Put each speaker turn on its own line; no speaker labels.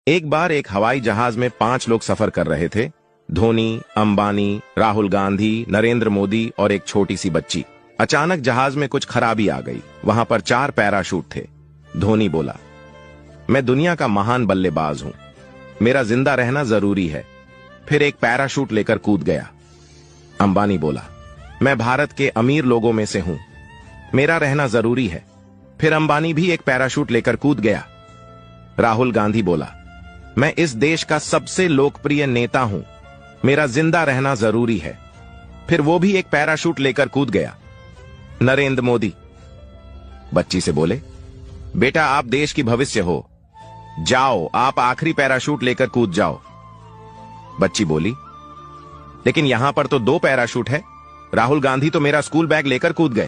एक बार एक हवाई जहाज में 5 लोग सफर कर रहे थे। धोनी, अंबानी, राहुल गांधी, नरेंद्र मोदी और एक छोटी सी बच्ची। अचानक जहाज में कुछ खराबी आ गई। वहां पर 4 पैराशूट थे। धोनी बोला, मैं दुनिया का महान बल्लेबाज हूं, मेरा जिंदा रहना जरूरी है। फिर एक पैराशूट लेकर कूद गया। अंबानी बोला, मैं भारत के अमीर लोगों में से हूं, मेरा रहना जरूरी है। फिर अंबानी भी एक पैराशूट लेकर कूद गया। राहुल गांधी बोला, मैं इस देश का सबसे लोकप्रिय नेता हूं, मेरा जिंदा रहना जरूरी है। फिर वो भी एक पैराशूट लेकर कूद गया। नरेंद्र मोदी बच्ची से बोले, बेटा आप देश की भविष्य हो, जाओ आप आखिरी पैराशूट लेकर कूद जाओ। बच्ची बोली, लेकिन यहां पर तो 2 पैराशूट है, राहुल गांधी तो मेरा स्कूल बैग लेकर कूद गए।